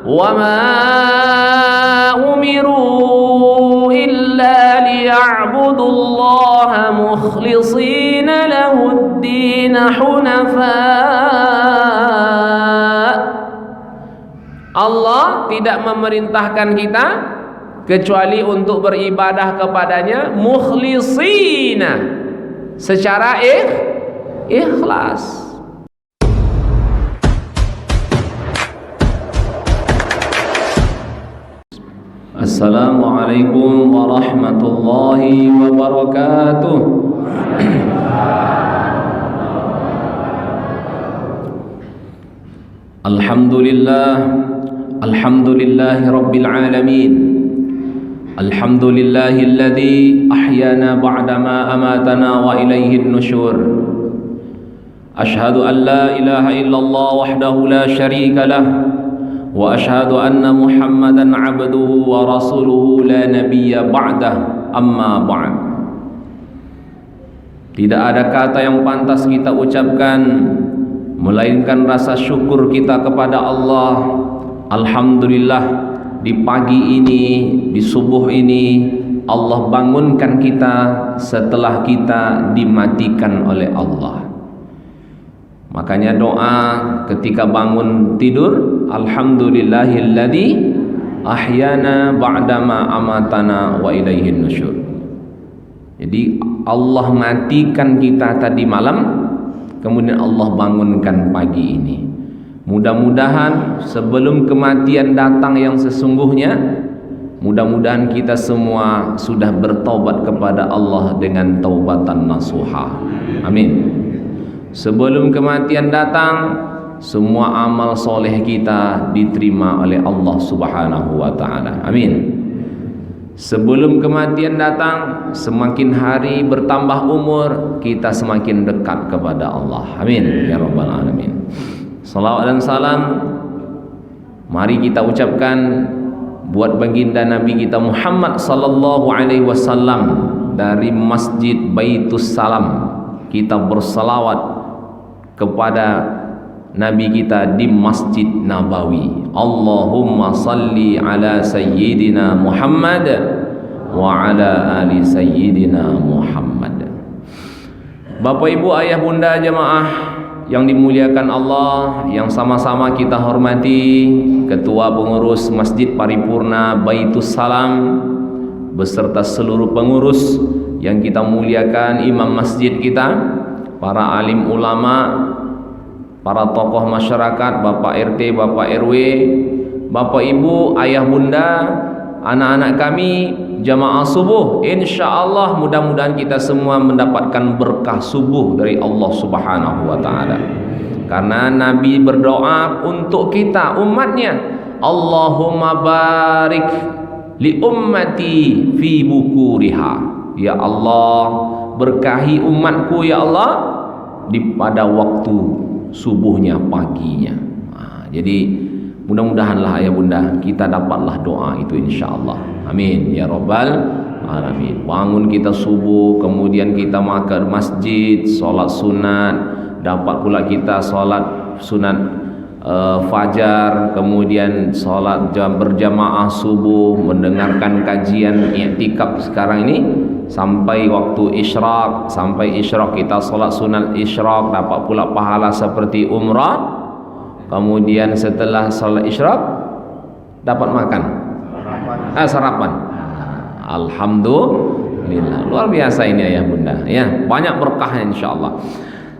wa ma umiru illa liya'budullaha mukhlishina lahud-din hunafa. Allah tidak memerintahkan kita kecuali untuk beribadah kepadanya mukhlishina, secara ikhlas. Assalamualaikum warahmatullahi wabarakatuh. Alhamdulillahi rabbil alamin. Alhamdulillahilladzi ahyana ba'dama amatana wa ilaihin nusyur. Ashhadu an la ilaha illallah wahdahu la syarika lah, wa ashhadu anna Muhammadan abduhu wa rasuluhu la nabiyya ba'dah, amma ba'd. Tidak ada kata yang pantas kita ucapkan melainkan rasa syukur kita kepada Allah. Alhamdulillah, di pagi ini, di subuh ini Allah bangunkan kita setelah kita dimatikan oleh Allah. Makanya doa ketika bangun tidur, alhamdulillahilladzi ahyana ba'dama amatana wa ilaihin nusyur. Jadi Allah matikan kita tadi malam, kemudian Allah bangunkan pagi ini. Mudah-mudahan sebelum kematian datang yang sesungguhnya, mudah-mudahan kita semua sudah bertaubat kepada Allah dengan taubatan nasuha. Amin. Sebelum kematian datang, semua amal soleh kita diterima oleh Allah Subhanahu wa ta'ala. Amin. Sebelum kematian datang, semakin hari bertambah umur, kita semakin dekat kepada Allah. Amin ya rabbal alamin. Salawat dan salam mari kita ucapkan buat baginda Nabi kita Muhammad sallallahu alaihi wasallam. Dari Masjid Baitus Salam kita bersalawat kepada Nabi kita di Masjid Nabawi. Allahumma salli ala sayyidina Muhammad wa ala ali sayyidina Muhammad. Bapak ibu ayah bunda jemaah yang dimuliakan Allah, yang sama-sama kita hormati Ketua Pengurus Masjid Paripurna Baitus Salam beserta seluruh pengurus yang kita muliakan, imam masjid kita, para alim ulama, para tokoh masyarakat, Bapak RT, Bapak RW, Bapak Ibu, ayah bunda, anak-anak kami, jamaah subuh. InsyaAllah mudah-mudahan kita semua mendapatkan berkah subuh dari Allah Subhanahu wa ta'ala. Karena Nabi berdoa untuk kita umatnya, Allahumma barik li ummati fi bukuriha. Ya Allah, berkahi umatku ya Allah pada waktu subuhnya, paginya. Jadi mudah-mudahanlah ayah bunda kita dapatlah doa itu insyaallah. Amin ya rabbal alamin. Bangun kita subuh, kemudian kita makan masjid, sholat sunat, dapat pula kita sholat sunat fajar, kemudian sholat berjamaah subuh, mendengarkan kajian i'tikaf sekarang ini sampai waktu isyraq. Sampai isyraq kita sholat sunat isyraq, dapat pula pahala seperti umrah. Kemudian setelah sholat isyraq dapat makan sarapan. Alhamdulillah, luar biasa ini ayah bunda ya, banyak berkahnya insyaallah.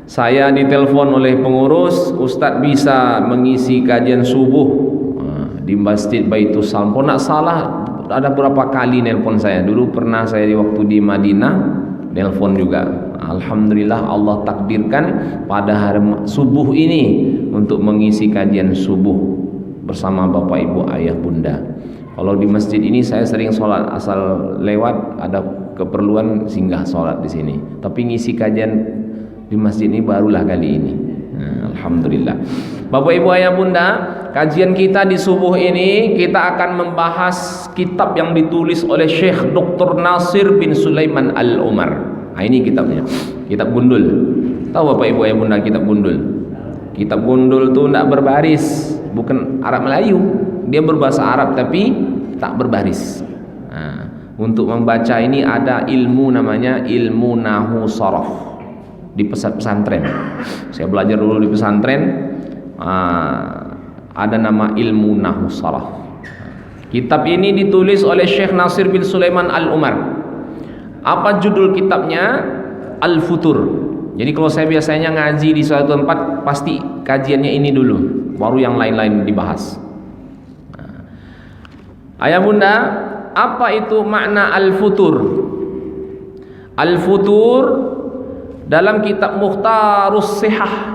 Saya ditelepon oleh pengurus, Ustadz bisa mengisi kajian subuh di Masjid Baitus Salam. Kalau nak salah ada berapa kali nelpon saya. Dulu pernah saya di waktu di Madinah nelpon juga. Alhamdulillah Allah takdirkan pada hari subuh ini untuk mengisi kajian subuh bersama Bapak Ibu ayah bunda. Kalau di masjid ini saya sering sholat, asal lewat ada keperluan singgah sholat di sini. Tapi ngisi kajian di masjid ini barulah kali ini. Alhamdulillah. Bapak Ibu ayah bunda, kajian kita di subuh ini kita akan membahas kitab yang ditulis oleh Syekh Dr. Nasir bin Sulaiman Al-Umar. Nah, ini kitabnya, kitab gundul. Tahu Bapak Ibu ayah bunda kitab gundul? Kitab gundul itu tidak berbaris, bukan Arab Melayu. dia berbahasa Arab tapi tak berbaris. Nah, untuk membaca ini ada ilmu namanya ilmu nahu sorof di pesantren. Saya belajar dulu di pesantren, ada nama ilmu nahu sorof. Kitab ini ditulis oleh Syekh Nasir bin Sulaiman Al-Umar. Apa judul kitabnya? Al-Futur. Jadi kalau saya biasanya ngaji di suatu tempat, pasti kajiannya ini dulu, baru yang lain-lain dibahas. Ayah bunda, apa itu makna al-futur? Al-futur dalam kitab Mukhtarus Sihah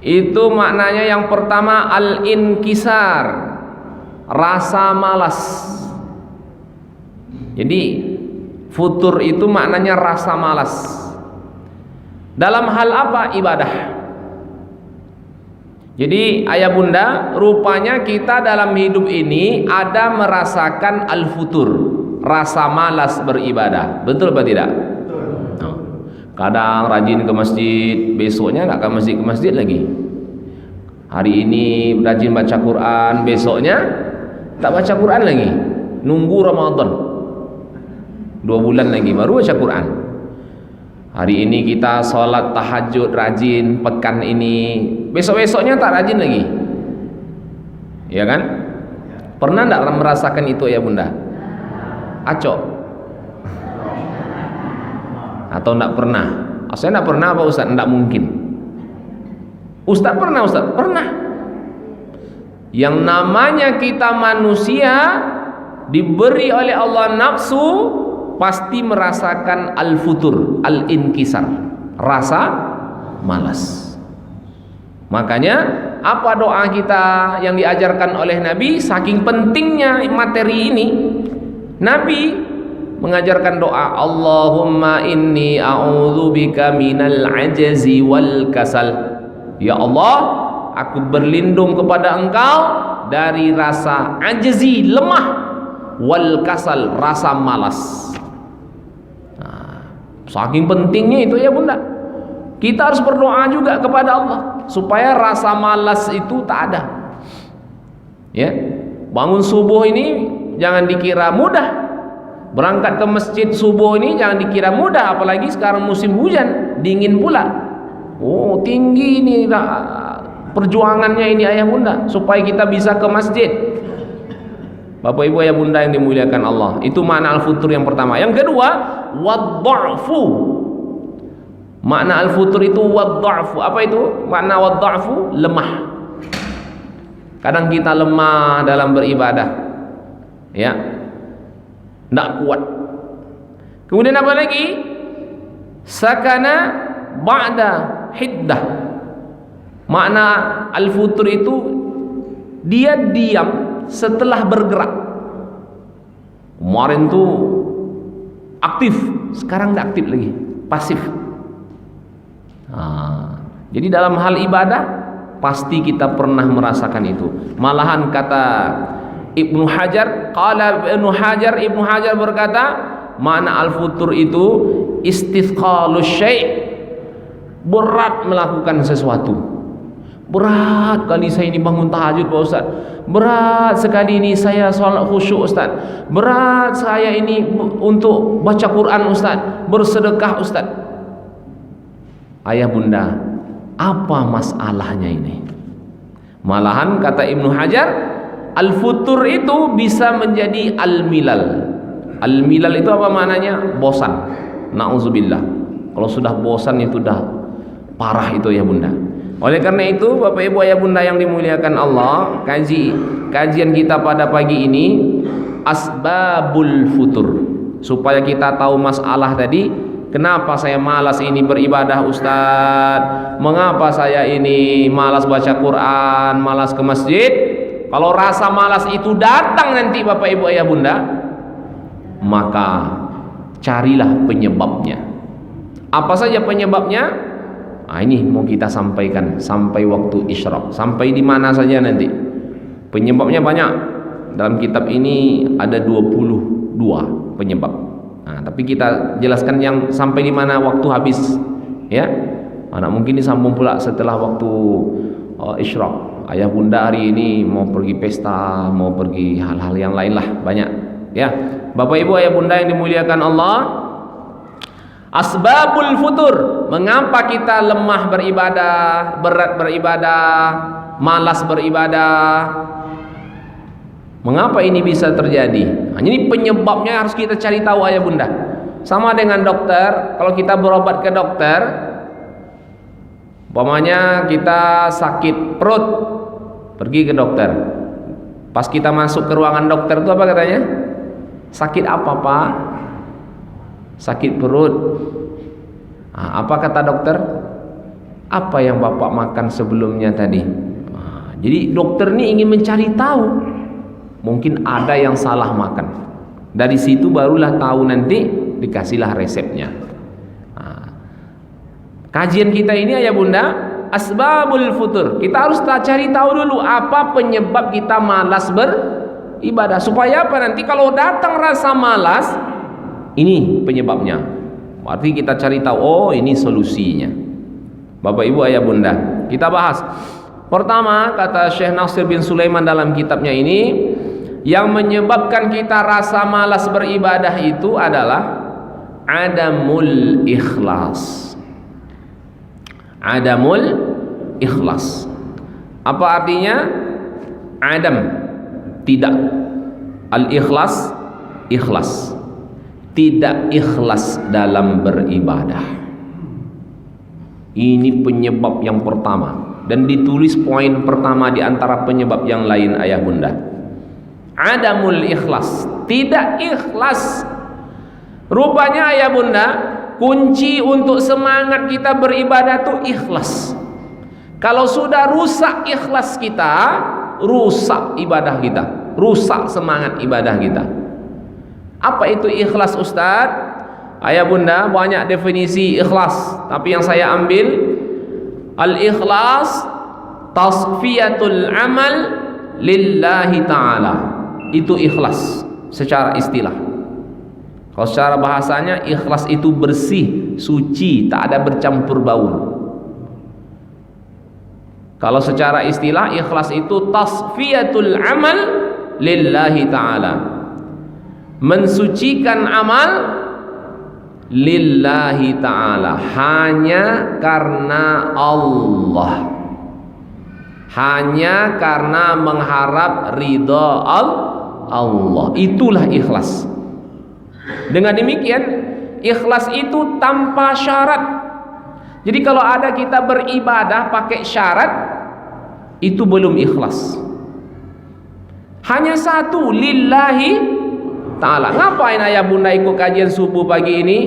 itu maknanya yang pertama al-inkisar, rasa malas. Jadi futur itu maknanya rasa malas. Dalam hal apa? Ibadah. Jadi ayah bunda, rupanya kita dalam hidup ini ada merasakan al-futur, rasa malas beribadah. Betul apa tidak? Betul. Kadang rajin ke masjid, besoknya nggak ke masjid lagi. Hari ini rajin baca Quran, besoknya tak baca Quran lagi. Nunggu Ramadan 2 bulan lagi baru baca Quran. Hari ini kita sholat tahajud rajin, pekan ini besok-besoknya tak rajin lagi. Ya kan? Pernah tak merasakan itu ya bunda? Acok? Atau tak pernah? Saya tak pernah apa Ustaz? Tak mungkin. Ustaz pernah Ustaz? Pernah. Yang namanya kita manusia diberi oleh Allah nafsu, pasti merasakan al-futur, al-inkisar, rasa malas. Makanya apa doa kita yang diajarkan oleh Nabi? Saking pentingnya materi ini, Nabi mengajarkan doa, Allahumma inni a'udzubika minal ajzi wal kasal. Ya Allah, aku berlindung kepada Engkau dari rasa ajzi, lemah, wal kasal, rasa malas. Saking pentingnya itu ya bunda, kita harus berdoa juga kepada Allah supaya rasa malas itu tak ada. Ya, bangun subuh ini jangan dikira mudah. Berangkat ke masjid subuh ini jangan dikira mudah, apalagi sekarang musim hujan, dingin pula. Oh, tinggi ini perjuangannya ini ayah bunda supaya kita bisa ke masjid. Bapak ibu ayah bunda yang dimuliakan Allah, itu makna al-futur yang pertama. Yang kedua, wad-dha'fu. Makna al-futur itu wad-dha'fu. Apa itu? Makna wad-dha'fu, lemah. Kadang kita lemah dalam beribadah, ya, tidak kuat. Kemudian apa lagi? Sakana ba'da hiddah. Makna al-futur itu dia diam setelah bergerak. Kemarin tuh aktif, sekarang tidak aktif lagi, pasif. Jadi dalam hal ibadah pasti kita pernah merasakan itu. Malahan kata Ibnu Hajar, Ibnu Hajar berkata, makna al-futur itu istithqalus syai', berat melakukan sesuatu. Berat kali saya ini bangun tahajud Pak Ustaz. Berat sekali ini saya sholat khusyuk Ustaz. Berat saya ini untuk baca Quran Ustaz, bersedekah Ustaz. Ayah bunda, apa masalahnya ini? Malahan kata Ibnu Hajar, al-futur itu bisa menjadi al-milal. Al-milal itu apa maknanya? Bosan. Na'udzubillah. Kalau sudah bosan itu dah parah itu ya bunda. Oleh karena itu Bapak Ibu ayah bunda yang dimuliakan Allah, kajian kita pada pagi ini asbabul futur, supaya kita tahu masalah tadi. Kenapa saya malas ini beribadah Ustaz? Mengapa saya ini malas baca Quran, malas ke masjid? Kalau rasa malas itu datang nanti Bapak Ibu ayah bunda, maka carilah penyebabnya. Apa saja penyebabnya? Ini mau kita sampaikan sampai waktu isyraq. Sampai di mana saja nanti. Penyebabnya banyak. Dalam kitab ini ada 22 penyebab. Tapi kita jelaskan yang sampai di mana waktu habis. Ya. Mungkin disambung pula setelah waktu isyraq. Ayah bunda hari ini mau pergi pesta, mau pergi hal-hal yang lain lah, banyak ya. Bapak ibu ayah bunda yang dimuliakan Allah, asbabul futur, mengapa kita lemah beribadah, berat beribadah, malas beribadah, mengapa ini bisa terjadi? Ini penyebabnya harus kita cari tahu ayah bunda. Sama dengan dokter, kalau kita berobat ke dokter, umpamanya kita sakit perut, pergi ke dokter. Pas kita masuk ke ruangan dokter itu apa katanya? Sakit apa pak? Sakit perut. Nah, apa kata dokter? Apa yang bapak makan sebelumnya tadi? Nah, jadi dokter ini ingin mencari tahu. Mungkin ada yang salah makan. Dari situ barulah tahu, nanti dikasihlah resepnya. Nah, kajian kita ini ayah bunda, asbabul futur. Kita harus cari tahu dulu apa penyebab kita malas beribadah. Supaya apa? Nanti kalau datang rasa malas, ini penyebabnya. Berarti kita cari tahu, oh ini solusinya. Bapak ibu ayah bunda, kita bahas. Pertama, kata Syekh Nasir bin Sulaiman dalam kitabnya ini, yang menyebabkan kita rasa malas beribadah itu adalah adamul ikhlas. Adamul ikhlas. Apa artinya? Adam, tidak. Al-ikhlas, ikhlas. Tidak ikhlas dalam beribadah. Ini penyebab yang pertama, dan ditulis poin pertama di antara penyebab yang lain ayah bunda. Adamul ikhlas, tidak ikhlas. Rupanya ayah bunda, kunci untuk semangat kita beribadah itu ikhlas. Kalau sudah rusak ikhlas kita, rusak ibadah kita, rusak semangat ibadah kita. Apa itu ikhlas Ustaz? Ayah bunda, banyak definisi ikhlas, tapi yang saya ambil, al-ikhlas tasfiyatul amal lillahi ta'ala. Itu ikhlas secara istilah. Kalau secara bahasanya, ikhlas itu bersih, suci, tak ada bercampur baur. Kalau secara istilah, ikhlas itu tasfiyatul amal lillahi ta'ala, mensucikan amal lillahi ta'ala, hanya karena Allah, hanya karena mengharap ridha Allah. Itulah ikhlas. Dengan demikian, ikhlas itu tanpa syarat. Jadi kalau ada kita beribadah pakai syarat, itu belum ikhlas. Hanya satu, lillahi ta'ala. Ngapain ayah bunda ikut kajian subuh pagi ini?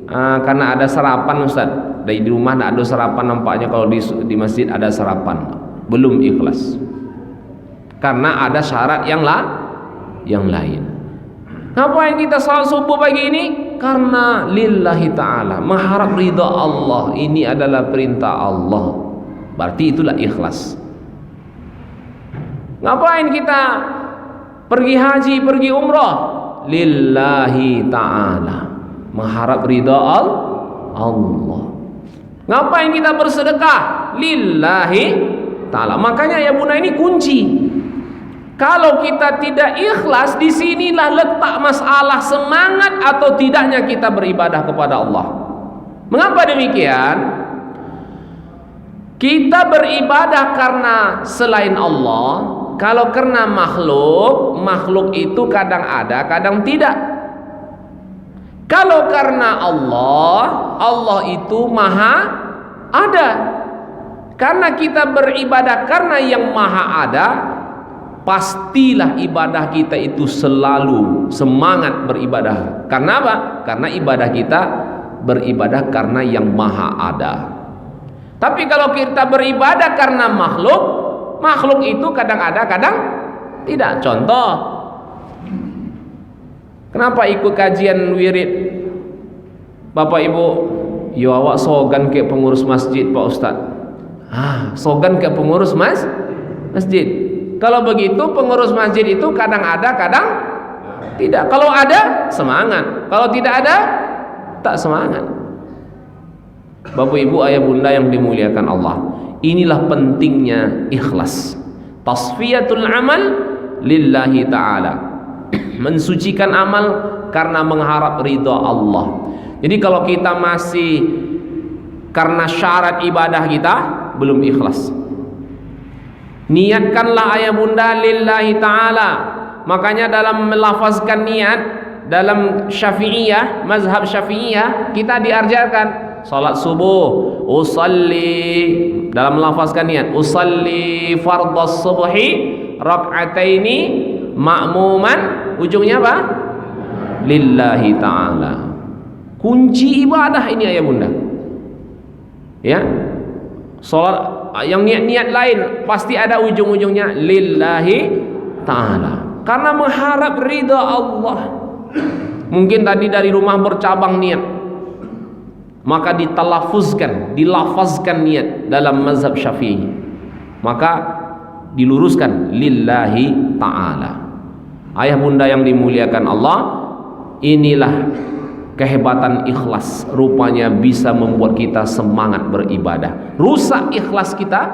Karena ada sarapan Ustaz. Di rumah tidak ada sarapan, nampaknya kalau di masjid ada sarapan. Belum ikhlas. Karena ada syarat yang lain. Ngapain kita salat subuh pagi ini? Karena lillahi ta'ala, mengharap ridha Allah. Ini adalah perintah Allah. Berarti itulah ikhlas. Ngapain kita pergi haji, pergi umrah? Lillahi ta'ala, mengharap ridha Allah. Ngapain kita bersedekah? Lillahi ta'ala. Makanya ya bunda, ini kunci. Kalau kita tidak ikhlas, disinilah letak masalah semangat atau tidaknya kita beribadah kepada Allah. Mengapa demikian? Kita beribadah karena selain Allah. Kalau karena makhluk, makhluk itu kadang ada, kadang tidak. Kalau karena Allah, Allah itu maha ada. Karena kita beribadah karena yang maha ada, pastilah ibadah kita itu selalu semangat beribadah. Karena apa? Karena ibadah kita beribadah karena yang maha ada. Tapi kalau kita beribadah karena makhluk, makhluk itu kadang ada, kadang tidak. Contoh, kenapa ikut kajian wirid Bapak Ibu? Ya awak sogan ke pengurus masjid Pak Ustaz. Sogan ke pengurus masjid. Kalau begitu pengurus masjid itu kadang ada, kadang tidak. Kalau ada, semangat. Kalau tidak ada, tak semangat. Bapak Ibu ayah bunda yang dimuliakan Allah, Inilah pentingnya ikhlas. Tasfiyatul amal lillahi ta'ala. Mensucikan amal karena mengharap ridha Allah. Jadi kalau kita masih karena syarat ibadah kita belum ikhlas, niatkanlah ayah bunda lillahi ta'ala. Makanya dalam melafazkan niat dalam Syafi'iyah, mazhab Syafi'iyah, kita diajarkan salat subuh, usalli, dalam melafazkan niat, usalli fardhas subhi rak'ataini ma'muman, ujungnya apa? Lillahi ta'ala. Kunci ibadah ini ayah bunda. Ya, salat yang niat-niat lain pasti ada ujung-ujungnya lillahi ta'ala, karena mengharap ridha Allah. Mungkin tadi dari rumah bercabang niat, maka dilafazkan niat dalam mazhab Syafi'i, maka diluruskan lillahi ta'ala. Ayah bunda yang dimuliakan Allah, inilah kehebatan ikhlas. Rupanya bisa membuat kita semangat beribadah. Rusak ikhlas kita,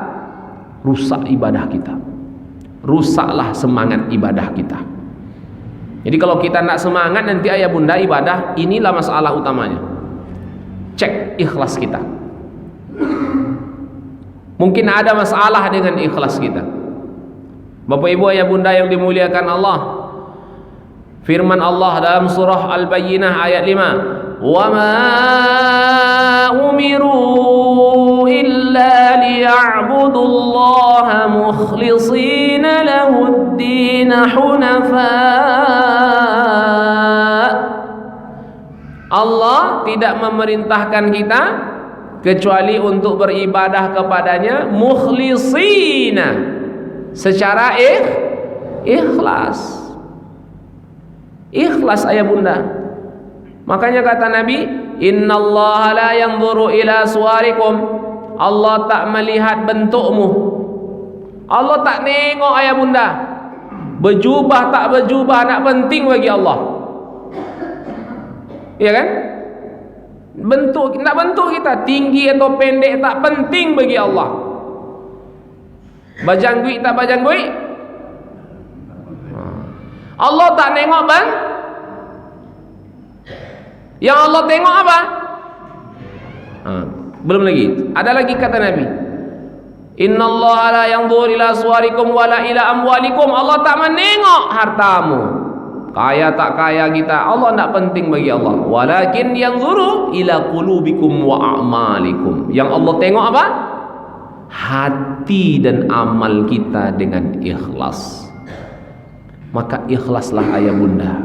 rusak ibadah kita, rusaklah semangat ibadah kita. Jadi kalau kita nak semangat nanti ayah bunda ibadah, inilah masalah utamanya. Cek ikhlas kita. Mungkin ada masalah dengan ikhlas kita. Bapak ibu ayah bunda yang dimuliakan Allah, firman Allah dalam surah Al-Bayyinah ayat 5, "Wa ma umiru illa liya'budullaha mukhlishina lahud-din hunafa." Allah tidak memerintahkan kita kecuali untuk beribadah kepadanya mukhlishina, secara ikhlas. Ikhlas ayah bunda. Makanya kata Nabi, innallaha la yanzuru ila suwarikum. Allah tak melihat bentukmu. Allah tak nengok ayah bunda. Berjubah tak berjubah, nak penting bagi Allah. Ya kan? Bentuk kita tinggi atau pendek tak penting bagi Allah. Bajangguik tak bajangguik, Allah tak nengok bang. Yang Allah tengok apa? Belum lagi. Ada lagi kata Nabi, innallaha la yanzuru ila suwarikum wala ila amwalikum. Allah tak menengok hartamu, kaya tak kaya kita, Allah tak penting bagi Allah. Walakin yanzuru ila qulubikum wa a'malikum. Yang Allah tengok apa? Hati dan amal kita dengan ikhlas. Maka ikhlaslah ayah bunda.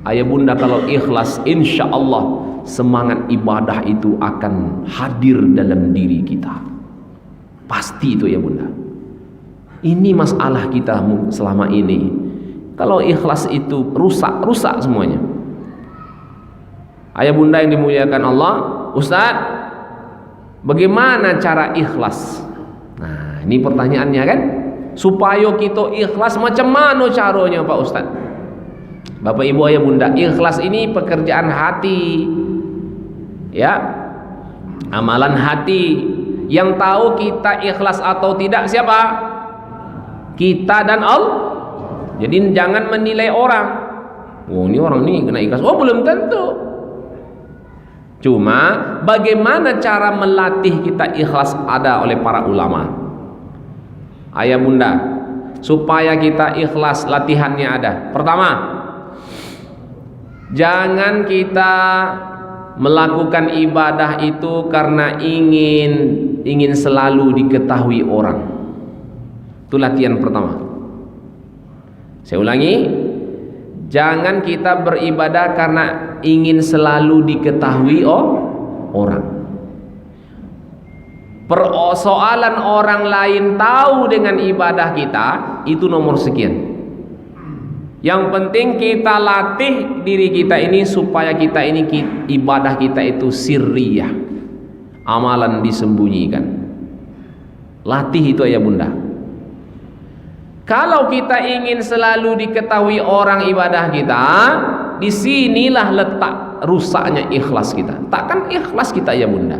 Ayah bunda kalau ikhlas, insya Allah semangat ibadah itu akan hadir dalam diri kita. Pasti itu ya bunda. Ini masalah kita selama ini. Kalau ikhlas itu rusak semuanya. Ayah bunda yang dimuliakan Allah, Ustaz, bagaimana cara ikhlas? Nah, ini pertanyaannya kan. Supaya kita ikhlas macam mana caranya Pak Ustaz? Bapak ibu ayah bunda, ikhlas ini pekerjaan hati, ya, amalan hati. Yang tahu kita ikhlas atau tidak siapa? Kita dan Allah. Jadi jangan menilai orang. Oh ini orang ini kena ikhlas. Oh belum tentu. Cuma bagaimana cara melatih kita ikhlas ada oleh para ulama. Ayah bunda, supaya kita ikhlas latihannya ada. Pertama, jangan kita melakukan ibadah itu karena ingin selalu diketahui orang. Itu latihan pertama. Saya ulangi, jangan kita beribadah karena ingin selalu diketahui orang. Persoalan orang lain tahu dengan ibadah kita itu nomor sekian. Yang penting kita latih diri kita ini supaya kita ini ibadah kita itu sirriyah, amalan disembunyikan. Latih itu ya bunda. Kalau kita ingin selalu diketahui orang ibadah kita, disinilah letak rusaknya ikhlas kita. Takkan ikhlas kita ya bunda.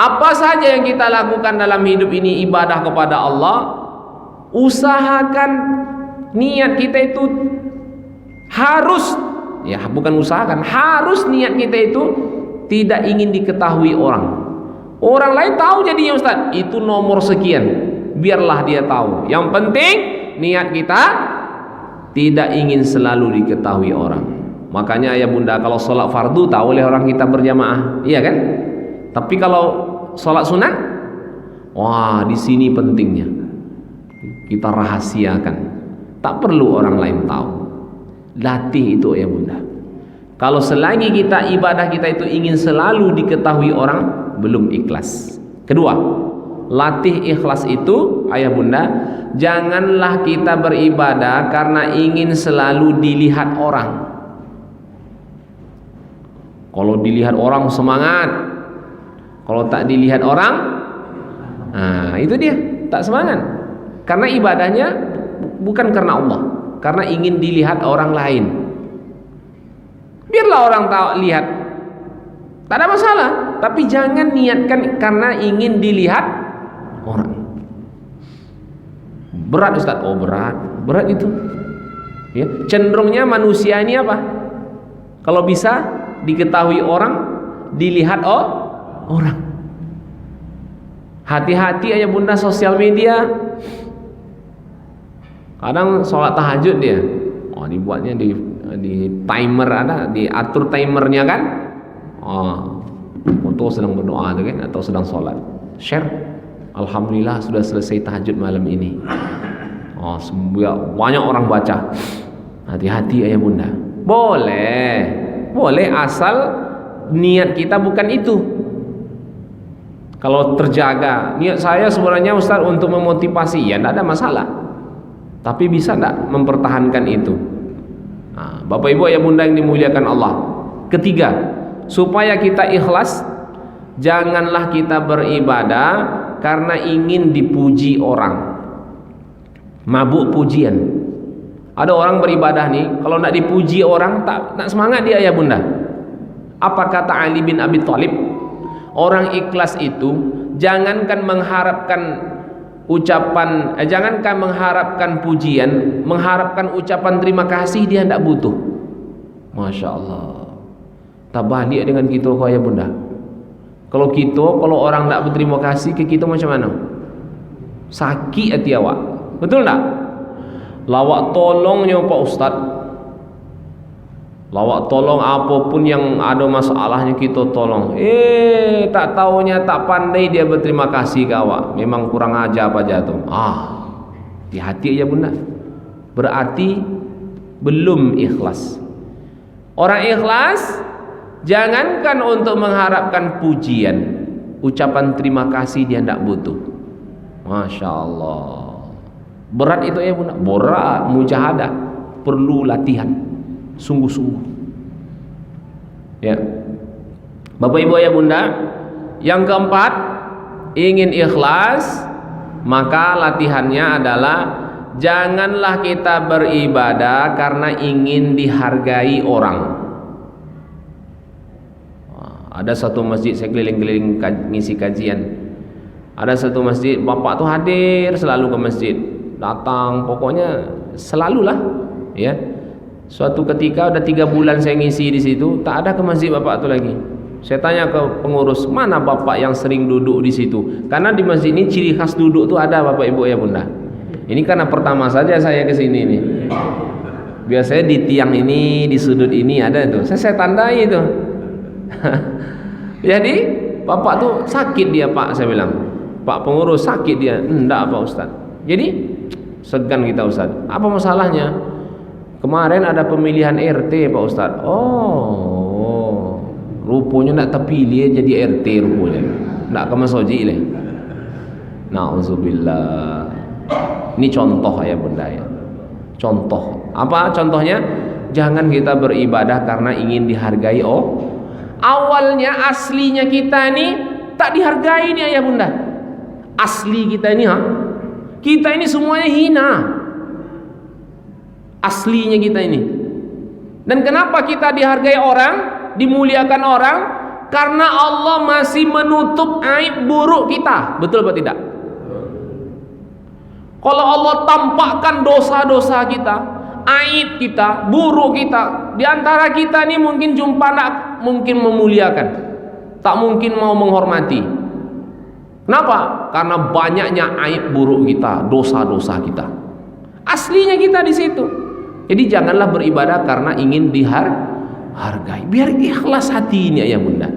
Apa saja yang kita lakukan dalam hidup ini ibadah kepada Allah, usahakan niat kita itu harus, ya bukan usahakan, harus niat kita itu tidak ingin diketahui orang. Orang lain tahu jadinya Ustaz, itu nomor sekian, biarlah dia tahu. Yang penting niat kita tidak ingin selalu diketahui orang. Makanya ayah bunda, kalau sholat fardu tahu oleh orang kita berjamaah, iya kan? Tapi kalau sholat sunat, wah di sini pentingnya kita rahasiakan, tak perlu orang lain tahu. Latih itu ayah bunda. Kalau selagi kita ibadah kita itu ingin selalu diketahui orang, belum ikhlas. Kedua, latih ikhlas itu ayah bunda, janganlah kita beribadah karena ingin selalu dilihat orang. Kalau dilihat orang semangat, kalau tak dilihat orang, nah itu dia tak semangat. Karena ibadahnya bukan karena Allah, karena ingin dilihat orang lain. Biarlah orang tahu, lihat, tak ada masalah. Tapi jangan niatkan karena ingin dilihat orang. Berat Ustaz, oh berat itu. Ya, cenderungnya manusia ini apa? Kalau bisa diketahui orang, dilihat orang. Hati-hati ayah bunda sosial media. Kadang sholat tahajud dia, oh dibuatnya di timer, ada diatur timernya kan, untuk sedang berdoa tu kan, atau sedang sholat, share, alhamdulillah sudah selesai tahajud malam ini. Banyak orang baca. Hati-hati ayah bunda. Boleh asal niat kita bukan itu. Kalau terjaga niat saya sebenarnya Ustaz untuk memotivasi, ya tidak ada masalah. Tapi bisa tidak mempertahankan itu? Nah, Bapak Ibu ayah bunda yang dimuliakan Allah. Ketiga, supaya kita ikhlas, janganlah kita beribadah karena ingin dipuji orang. Mabuk pujian. Ada orang beribadah nih, kalau nak dipuji orang tak semangat dia ayah bunda. Apa kata Ali bin Abi Thalib? Orang ikhlas itu jangankan mengharapkan ucapan, jangankan mengharapkan pujian, mengharapkan ucapan terima kasih dia tidak butuh. Masya Allah. Tak balik dengan kita kau ayah bunda. Kalau orang tidak berterima kasih ke kita macam mana? Sakit hati awak. Betul tak? Lawak tolongnya Pak Ustaz, lawak tolong apapun yang ada masalahnya kita tolong. Tak taunya, tak pandai dia berterima kasih ke awak. Memang kurang ajar apa aja tu. Hati-hati aja bunda. Berarti belum ikhlas. Orang ikhlas jangankan untuk mengharapkan pujian, ucapan terima kasih dia tidak butuh. Masya Allah. Berat itu ya bunda. Berat, mujahadah, perlu latihan sungguh-sungguh. Ya, Bapak Ibu ya bunda. Yang keempat, ingin ikhlas, maka latihannya adalah janganlah kita beribadah karena ingin dihargai orang. Ada satu masjid saya keliling-keliling ngisi kajian. Ada satu masjid, bapak tuh hadir selalu ke masjid, datang, pokoknya selalulah, ya. Suatu ketika udah 3 bulan saya ngisi di situ, tak ada ke masjid bapak tu lagi. Saya tanya ke pengurus, mana bapak yang sering duduk di situ? Karena di masjid ini ciri khas duduk tu ada bapak ibu ya bunda. Ini karena pertama saja saya ke sini nih. Biasanya di tiang ini, di sudut ini ada tuh. Saya tandai itu. Jadi bapak tuh sakit dia pak, saya bilang. Pak pengurus sakit dia. Enggak Pak Ustaz. Jadi segan kita Ustaz. Apa masalahnya? Kemarin ada pemilihan RT Pak Ustaz. Oh, rupanya nak terpilih jadi RT rupanya. Nak ke masoji le. Nauzubillah. Ini contoh ya bunda ya. Contoh. Apa contohnya? Jangan kita beribadah karena ingin dihargai. Awalnya aslinya kita ini tak dihargai nih ayah bunda. Asli kita ini kita ini semuanya hina. Aslinya kita ini. Dan kenapa kita dihargai orang, dimuliakan orang? Karena Allah masih menutup aib buruk kita. Betul atau tidak? Kalau Allah tampakkan dosa-dosa kita, aib kita, buruk kita, di antara kita ini mungkin jumpa tak mungkin memuliakan, tak mungkin mau menghormati. Kenapa? Karena banyaknya aib buruk kita, dosa-dosa kita. Aslinya kita di situ. Jadi janganlah beribadah karena ingin dihargai. Biar ikhlas hati ini ayah bunda.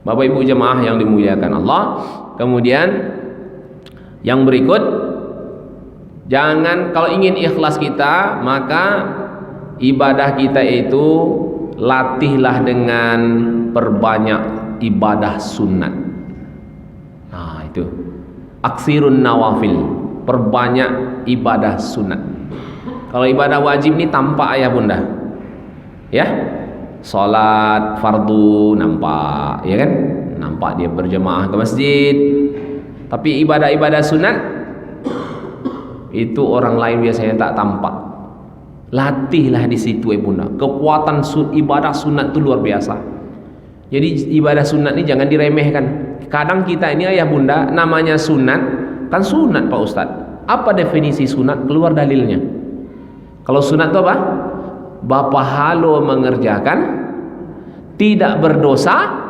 Bapak ibu jemaah yang dimuliakan Allah. Kemudian yang berikut, jangan, kalau ingin ikhlas kita, maka ibadah kita itu latihlah dengan perbanyak ibadah sunat. Nah itu, aksirun nawafil, perbanyak ibadah sunat. Kalau ibadah wajib ini tampak ayah bunda, ya, sholat fardu nampak, ya kan, nampak dia berjemaah ke masjid. Tapi ibadah-ibadah sunat itu orang lain biasanya tak tampak. Latihlah di situ bunda. Kekuatan ibadah sunat itu luar biasa. Jadi ibadah sunat ini jangan diremehkan. Kadang kita ini ayah bunda, namanya sunat, kan sunat Pak Ustadz. Apa definisi sunat? Keluar dalilnya. Kalau sunat itu apa? Bapak halo mengerjakan, tidak berdosa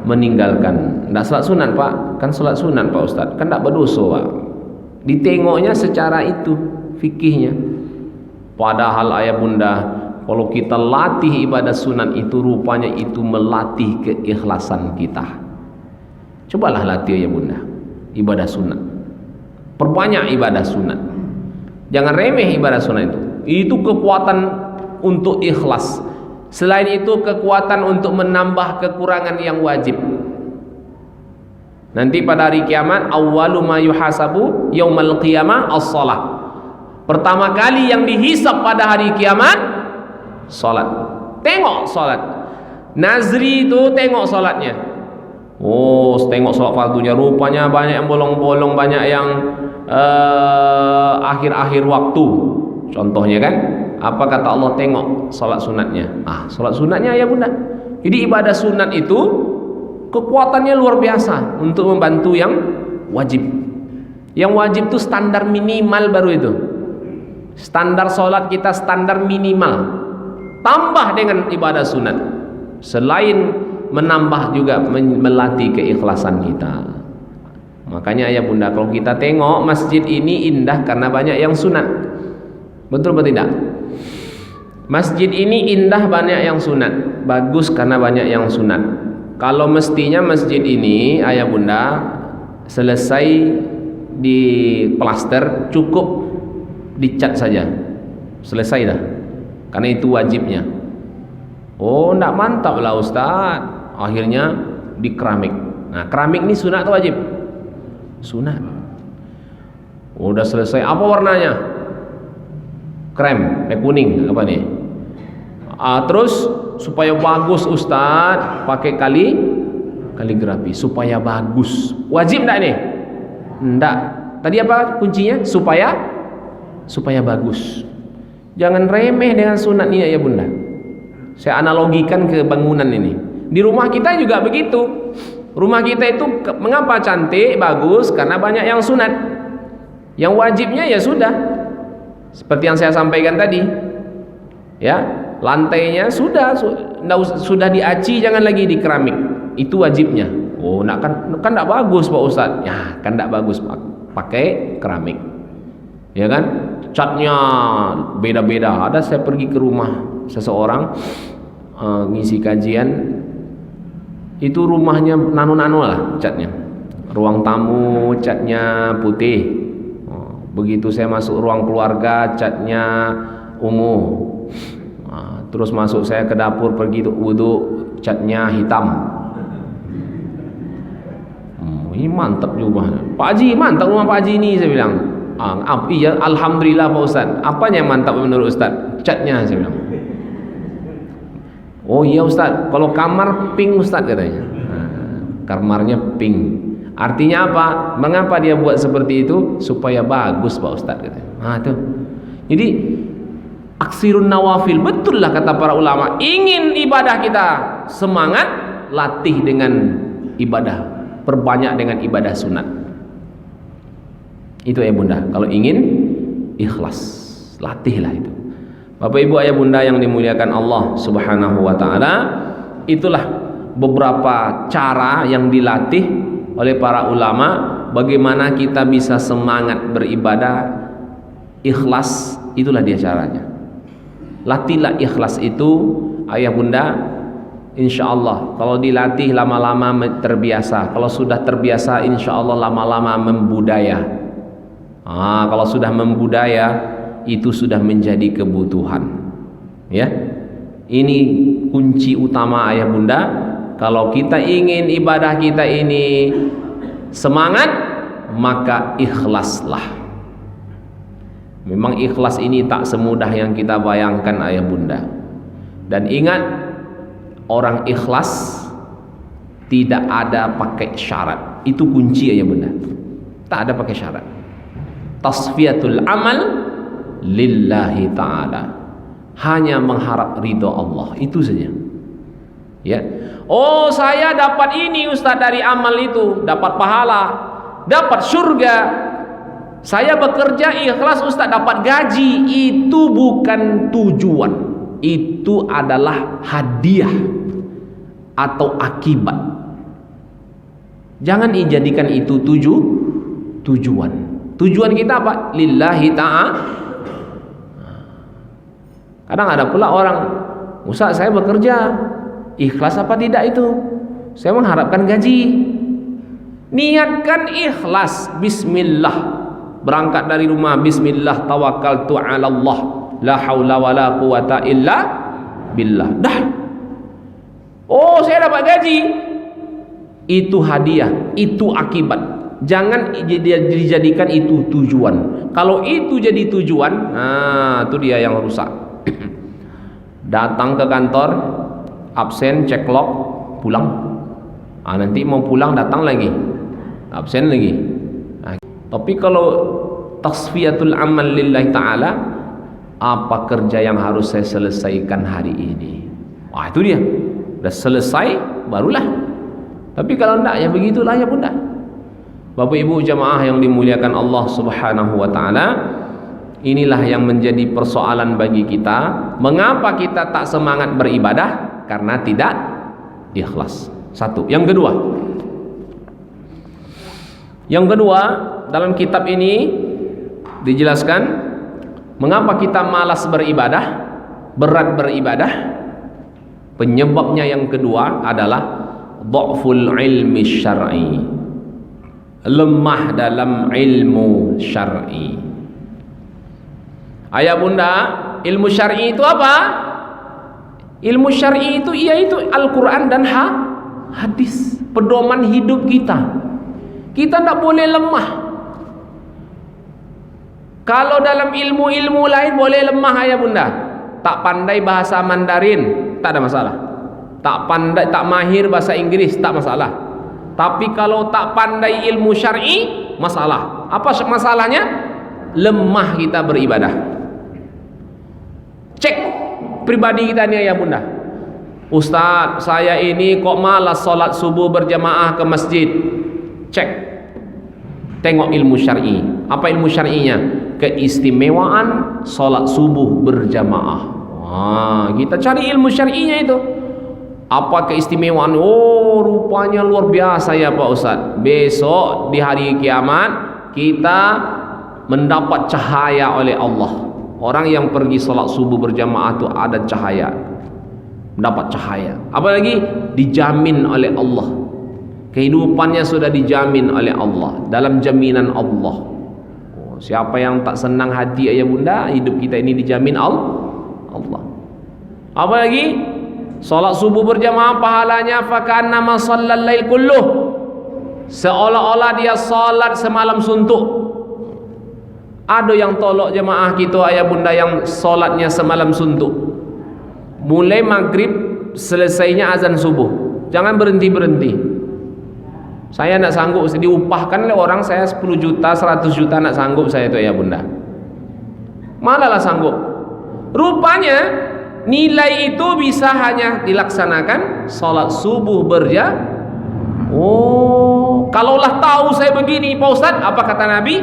meninggalkan. Tidak salat sunat Pak, kan salat sunat Pak Ustadz, kan tidak berdosa Pak. Ditengoknya secara itu fikihnya. Padahal ayah bunda, kalau kita latih ibadah sunat itu, rupanya itu melatih keikhlasan kita. Cobalah latih ayah bunda ibadah sunat, perbanyak ibadah sunat. Jangan remeh ibadah sunat itu. Itu kekuatan untuk ikhlas. Selain itu kekuatan untuk menambah kekurangan yang wajib. Nanti pada hari kiamat, awwalu ma yuhasabu yaumal qiyamah as-shalah. Pertama kali yang dihisab pada hari kiamat salat. Tengok salat. Nazri itu tengok salatnya. Oh, tengok salat fardunya, rupanya banyak yang bolong-bolong, banyak yang akhir-akhir waktu. Contohnya kan, apa kata Allah? Tengok salat sunatnya. Salat sunatnya ya bunda. Jadi ibadah sunat itu kekuatannya luar biasa untuk membantu yang wajib. Yang wajib itu standar minimal baru itu. Standar salat kita standar minimal. Tambah dengan ibadah sunat. Selain menambah juga melatih keikhlasan kita. Makanya ya bunda, kalau kita tengok masjid ini indah karena banyak yang sunat. Betul atau tidak? Masjid ini indah banyak yang sunat, bagus karena banyak yang sunat. Kalau mestinya masjid ini ayah bunda selesai di plaster, cukup dicat saja, selesai dah, karena itu wajibnya. Oh, ndak mantap lah Ustaz, akhirnya di keramik. Nah, keramik ini sunat atau wajib? Sunat. Udah selesai, apa warnanya? Krem, kuning, apa nih? Terus supaya bagus Ustaz, pakai kaligrafi supaya bagus. Wajib enggak nih? Enggak. Tadi apa kuncinya? Supaya bagus. Jangan remeh dengan sunat ini ya bunda. Saya analogikan ke bangunan ini. Di rumah kita juga begitu. Rumah kita itu mengapa cantik, bagus? Karena banyak yang sunat. Yang wajibnya ya sudah. Seperti yang saya sampaikan tadi, ya, lantainya sudah diaci, jangan lagi di keramik. Itu wajibnya. Oh, kan enggak bagus Pak Ustaz. Ya, kan enggak bagus pakai keramik. Ya kan? Catnya beda-beda. Ada saya pergi ke rumah seseorang ngisi kajian, itu rumahnya nano-nano lah catnya. Ruang tamu catnya putih. Begitu saya masuk ruang keluarga catnya ungu. Terus masuk saya ke dapur pergi wudu catnya hitam. Ini mantap juga Pak Haji, mantap rumah Pak Haji ini, saya bilang. Iya, alhamdulillah Pak Ustaz. Apanya yang mantap menurut Ustaz? Catnya, saya bilang. Oh iya Ustaz, kalau kamar pink Ustaz katanya. Kamarnya pink. Artinya apa? Mengapa dia buat seperti itu? Supaya bagus Pak Ustaz katanya. Tuh. Jadi aksirun nawafil, betul lah kata para ulama. Ingin ibadah kita semangat, latih dengan ibadah, perbanyak dengan ibadah sunat. Itu ayah bunda, kalau ingin ikhlas, latihlah itu. Bapak ibu ayah bunda yang dimuliakan Allah subhanahu wa ta'ala, itulah beberapa cara yang dilatih oleh para ulama bagaimana kita bisa semangat beribadah, ikhlas. Itulah dia caranya. Latihlah ikhlas itu ayah bunda. Insya Allah kalau dilatih lama-lama terbiasa. Kalau sudah terbiasa insya Allah lama-lama membudaya. Kalau sudah membudaya itu sudah menjadi kebutuhan. Ya, ini kunci utama ayah bunda. Kalau kita ingin ibadah kita ini semangat, maka ikhlaslah. Memang ikhlas ini tak semudah yang kita bayangkan ayah bunda. Dan ingat, orang ikhlas tidak ada pakai syarat. Itu kunci ayah bunda. Tak ada pakai syarat. Tasfiyatul amal lillahi ta'ala, hanya mengharap ridho Allah, itu saja. Ya. Oh, saya dapat ini Ustaz dari amal itu, dapat pahala, dapat surga. Saya bekerja ikhlas Ustaz dapat gaji. Itu bukan tujuan. Itu adalah hadiah atau akibat. Jangan dijadikan itu tujuan. Tujuan kita apa? Lillahi ta'ala. Kadang ada pula orang, Ustaz saya bekerja ikhlas apa tidak itu? Saya mengharapkan gaji. Niatkan ikhlas, bismillah. Berangkat dari rumah, bismillah tawakkaltu 'ala Allah, la haula wala quwata illa billah. Dah. Oh, saya dapat gaji. Itu hadiah, itu akibat. Jangan dijadikan itu tujuan. Kalau itu jadi tujuan, itu dia yang rusak. Datang ke kantor, absen, cek log, pulang. Nanti mau pulang datang lagi, absen lagi. Tapi kalau tasfiyatul amal lillahi ta'ala, apa kerja yang harus saya selesaikan hari ini? Itu dia. Udah selesai barulah. Tapi kalau enggak, ya begitulah ya bunda. Bapak ibu jamaah yang dimuliakan Allah subhanahu wa ta'ala, inilah yang menjadi persoalan bagi kita. Mengapa kita tak semangat beribadah? Karena tidak ikhlas. Satu. Yang kedua, dalam kitab ini dijelaskan mengapa kita malas beribadah, berat beribadah. Penyebabnya yang kedua adalah dha'ful ilmi syar'i, lemah dalam ilmu syar'i. Ayah bunda, ilmu syar'i itu apa? Ilmu syar'i itu yaitu Al-Quran dan hadis, pedoman hidup kita. Kita tidak boleh lemah. Kalau dalam ilmu-ilmu lain boleh lemah ayah bunda. Tak pandai bahasa Mandarin, tak ada masalah. Tak mahir bahasa Inggris, tak masalah. Tapi kalau tak pandai ilmu syar'i, masalah. Apa masalahnya? Lemah kita beribadah. Cek pribadi kita nih ayah bunda. Ustaz, saya ini kok malas sholat subuh berjamaah ke masjid. Cek, tengok ilmu syar'i. Apa ilmu syar'inya? Keistimewaan sholat subuh berjamaah. Kita cari ilmu syar'inya itu. Apa keistimewaan? Oh, rupanya luar biasa ya Pak Ustaz. Besok di hari kiamat kita mendapat cahaya oleh Allah. Orang yang pergi sholat subuh berjamaah itu ada cahaya, mendapat cahaya. Apalagi dijamin oleh Allah. Kehidupannya sudah dijamin oleh Allah, dalam jaminan Allah. Siapa yang tak senang hati ayah bunda, hidup kita ini dijamin Allah. Apalagi salat subuh berjamaah pahalanya fakannama shallal lail kulluh, seolah-olah dia salat semalam suntuk. Ada yang tolok jemaah kita ayah bunda yang salatnya semalam suntuk, mulai maghrib selesainya azan subuh. Jangan berhenti-berhenti. Saya nak sanggup, diupahkan oleh orang saya 10 juta, 100 juta, nak sanggup saya itu ya bunda. Malah sanggup. Rupanya nilai itu bisa hanya dilaksanakan salat subuh kalaulah tahu saya begini Pak Ustaz, apa kata Nabi?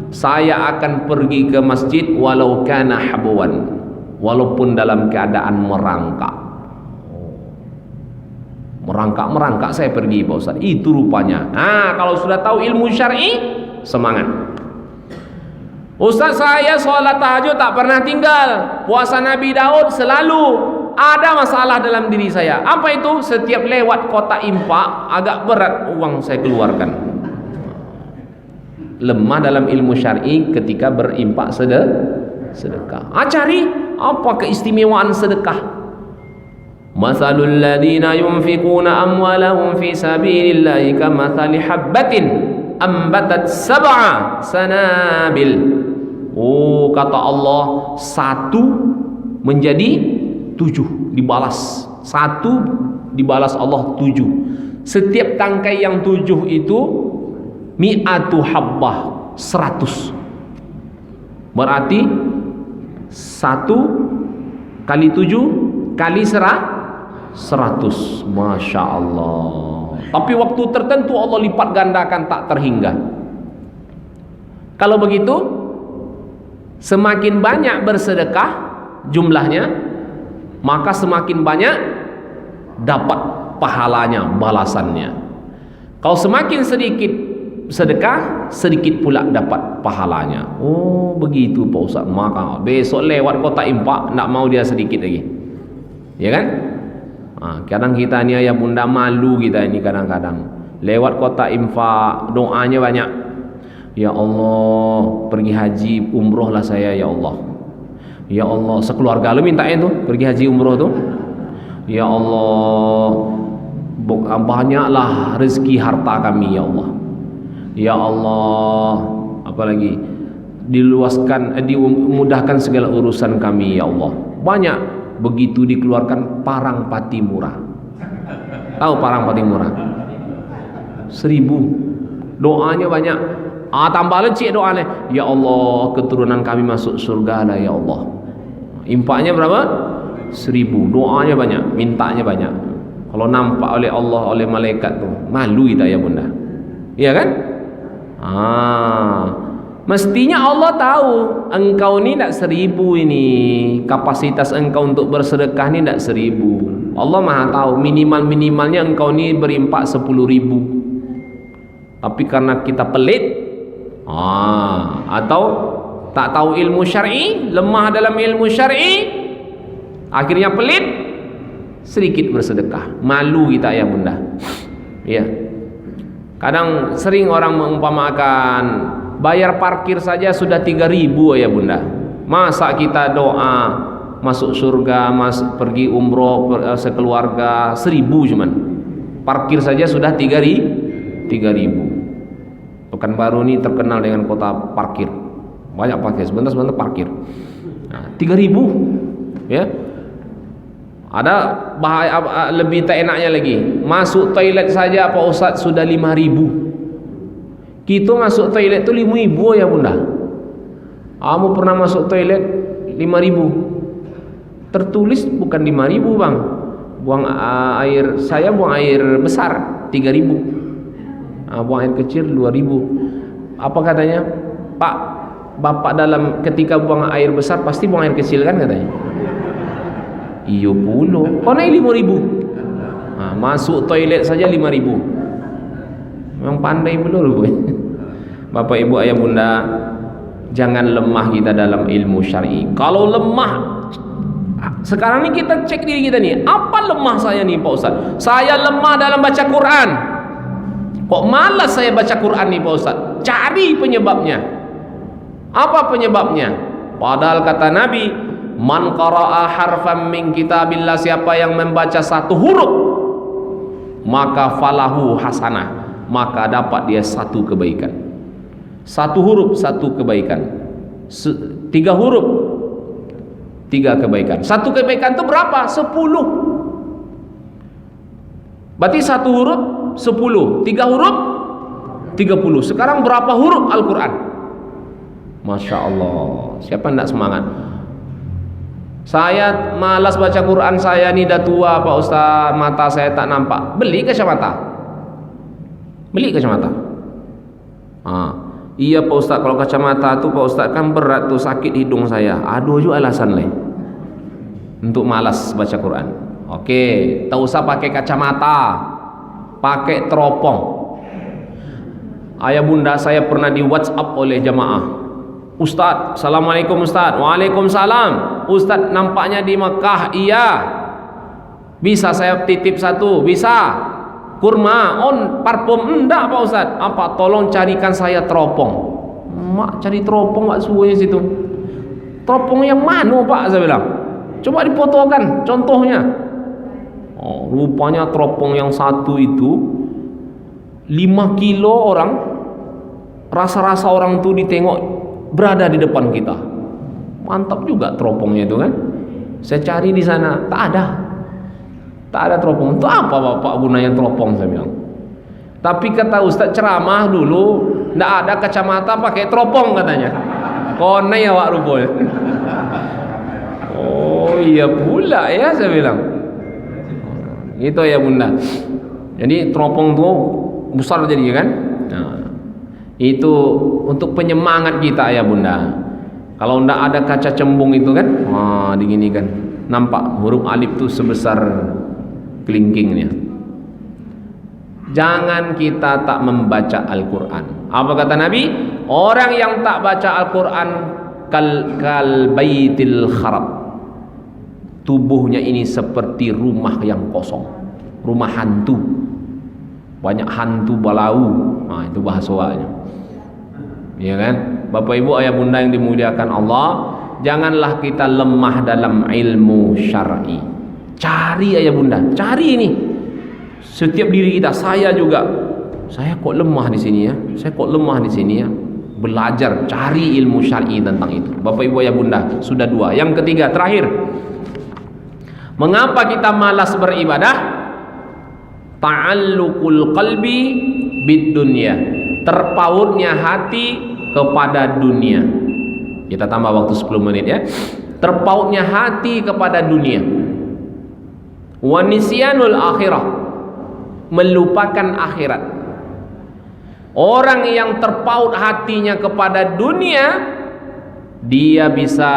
Saya akan pergi ke masjid walau kana habwan, walaupun dalam keadaan merangkak. Merangkak saya pergi Pak Ustaz. Itu rupanya. Kalau sudah tahu ilmu syar'i, semangat. Ustaz, saya sholat tahajud tak pernah tinggal, puasa Nabi Daud selalu. Ada masalah dalam diri saya. Apa itu? Setiap lewat kotak infak agak berat uang saya keluarkan. Lemah dalam ilmu syar'i ketika berimpak sedekah. Cari apa keistimewaan sedekah. Mathalul ladzina yunfiquna amwalahum fi sabilillahi kamathali habbatin ambatat sab'a sanabil. Kata Allah, 1 menjadi 7 dibalas. 1 dibalas Allah 7. Setiap tangkai yang 7 itu mi'atu habbah, 100. Berarti 1 kali 7 kali 100. Masya Allah. Tapi waktu tertentu Allah lipat gandakan tak terhingga. Kalau begitu, semakin banyak bersedekah jumlahnya, maka semakin banyak dapat pahalanya, balasannya. Kalau semakin sedikit sedekah, sedikit pula dapat pahalanya. Begitu Pak Ustaz. Maka besok lewat kotak infak, nak mau dia sedikit lagi, ya kan? Kadang kita ni ayah bunda malu kita ini kadang-kadang lewat kotak infak, doanya banyak. Ya Allah, pergi haji umroh lah saya ya Allah. Ya Allah, sekeluarga lu minta itu pergi haji umroh tu. Ya Allah, banyaklah rezeki harta kami ya Allah. Ya Allah, apalagi diluaskan, dimudahkan segala urusan kami ya Allah. Banyak begitu dikeluarkan parang pati murah. Tahu parang pati murah? 1000. Doanya banyak. Tambah lecik doanya. Ya Allah, keturunan kami masuk surga lah ya Allah. Infaknya berapa? 1000. Doanya banyak, mintanya banyak. Kalau nampak oleh Allah, oleh malaikat tu, malu kita ya bunda. Iya kan? Mestinya Allah tahu engkau ni tak 1000 ini, kapasitas engkau untuk bersedekah ni tak 1000. Allah Maha tahu minimalnya engkau ni berimpak 10.000. Tapi karena kita pelit, atau tak tahu ilmu syar'i, lemah dalam ilmu syar'i, akhirnya pelit, sedikit bersedekah. Malu kita ya bunda. Ya. Kadang sering orang mengumpamakan bayar parkir saja sudah 3.000 ya bunda. Masa kita doa masuk surga, pergi umroh sekeluarga 1.000 cuman. Parkir saja sudah 3.000. Pekanbaru ini terkenal dengan kota parkir. Banyak parkir, sebentar parkir. 3.000 ya. Ada bahaya, lebih tak enaknya lagi. Masuk toilet saja Pak Ustaz sudah 5.000. Kita masuk toilet tu 5.000 ya bunda. Kamu pernah masuk toilet 5.000? Tertulis bukan 5.000 bang. Buang air, saya buang air besar 3.000. Buang air kecil 2.000. Apa katanya? Pak, bapak dalam ketika buang air besar pasti buang air kecil kan katanya? Iyo puluh. Kau naik 5.000. Masuk toilet saja 5.000. Memang pandai betul boy. Bapak ibu ayah bunda, jangan lemah kita dalam ilmu syar'i. Kalau lemah, sekarang ni kita cek diri kita ni, apa lemah saya ni Pak Ustaz? Saya lemah dalam baca Quran. Kok malas saya baca Quran ni Pak Ustaz? Cari penyebabnya. Apa penyebabnya? Padahal kata Nabi, man qara'a harfan min kitabillah, siapa yang membaca satu huruf maka falahu hasanah, maka dapat dia satu kebaikan. Satu huruf satu kebaikan. 3 huruf 3 kebaikan. Satu kebaikan itu berapa? 10. Berarti satu huruf 10, 3 huruf 30. Sekarang berapa huruf Al-Quran? Masya Allah. Siapa tidak semangat? Saya malas baca Quran, saya ni dah tua Pak Ustaz, mata saya tak nampak. Beli kacamata. Beli kacamata. Iya Pak Ustaz, kalau kacamata tu Pak Ustaz kan berat tu, sakit hidung saya. Aduh juga alasan lain untuk malas baca Quran. Okey, tak usah pakai kacamata, pakai teropong. Ayah bunda saya pernah di WhatsApp oleh jamaah. Ustaz, Assalamualaikum Ustaz. Waalaikumsalam. Ustaz nampaknya di Mekah. Iya. Bisa saya titip satu? Bisa. Kurma, parfum enggak Pak Ustaz. Apa? Tolong carikan saya teropong. Mak cari teropong mak suruhnya situ. Teropong yang mana Pak? Saya bilang. Coba difotokan contohnya. Rupanya teropong yang satu itu 5 kilo orang. Rasa-rasa orang tu ditengok berada di depan kita. Mantap juga teropongnya itu kan. Saya cari di sana, tak ada teropong. Itu apa Bapak gunanya teropong, saya bilang. Tapi kata Ustaz ceramah dulu, tidak ada kacamata pakai teropong katanya. Konai awak rupanya. Oh iya pula ya, saya bilang. Itu ya bunda. Jadi teropong itu besar jadi kan. Itu untuk penyemangat kita ya bunda. Kalau tidak ada kaca cembung itu kan, digini kan, nampak huruf alif itu sebesar kelingkingnya. Jangan kita tak membaca Al-Quran. Apa kata Nabi? Orang yang tak baca Al-Quran kal baitil kharab. Tubuhnya ini seperti rumah yang kosong, rumah hantu. Banyak hantu balau. Itu bahasanya. Ya kan? Bapak Ibu ayah bunda yang dimuliakan Allah, janganlah kita lemah dalam ilmu syar'i. Cari ayah bunda, cari ini. Setiap diri kita, saya juga. Saya kok lemah di sini ya? Saya kok lemah di sini ya? Belajar, cari ilmu syar'i tentang itu. Bapak Ibu ayah bunda, sudah 2. Yang ketiga, terakhir. Mengapa kita malas beribadah? Ta'alluqul qalbi bid dunya. Terpautnya hati kepada dunia. Kita tambah waktu 10 menit ya. Terpautnya hati kepada dunia. Wa nisyanul akhirah. Melupakan akhirat. Orang yang terpaut hatinya kepada dunia, dia bisa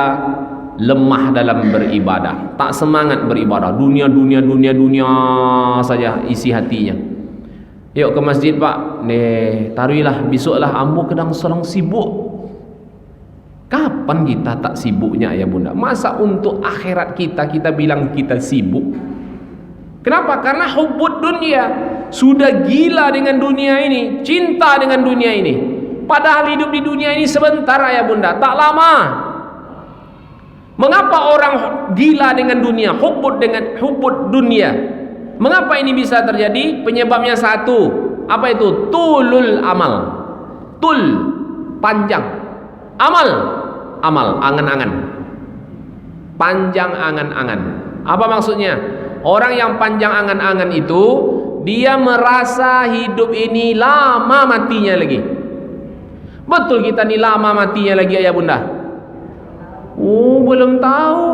lemah dalam beribadah, tak semangat beribadah. Dunia saja isi hatinya. Yuk ke masjid Pak, taruhilah besoklah ambo sedang sibuk. Kapan kita tak sibuknya ya bunda? Masa untuk akhirat kita bilang kita sibuk? Kenapa? Karena hubbud dunia, sudah gila dengan dunia ini, cinta dengan dunia ini. Padahal hidup di dunia ini sebentar ya bunda, tak lama. Mengapa orang gila dengan dunia, hubbud dunia? Mengapa ini bisa terjadi? Penyebabnya satu. Apa itu? Tulul amal. Tul, panjang. Amal, angan-angan. Panjang angan-angan. Apa maksudnya? Orang yang panjang angan-angan itu, dia merasa hidup ini lama matinya lagi. Betul kita ni lama matinya lagi ayah bunda? Belum tahu.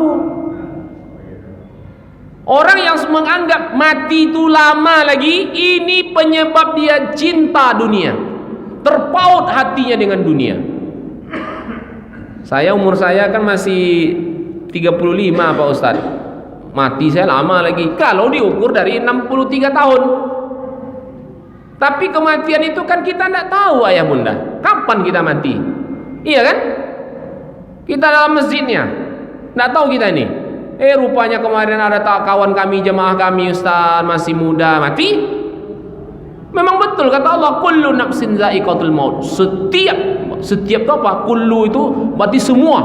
Orang yang menganggap mati itu lama lagi, ini penyebab dia cinta dunia. Terpaut hatinya dengan dunia. Umur saya kan masih 35 Pak Ustaz. Mati saya lama lagi kalau diukur dari 63 tahun. Tapi kematian itu kan kita tidak tahu ayah bunda. Kapan kita mati? Iya kan? Kita dalam masjidnya, tidak tahu kita ini. Rupanya kemarin ada kawan kami, jemaah kami Ustaz masih muda mati. Memang betul kata Allah, kullu nafsin za'iqatul maut. Setiap itu apa? Kullu itu berarti semua.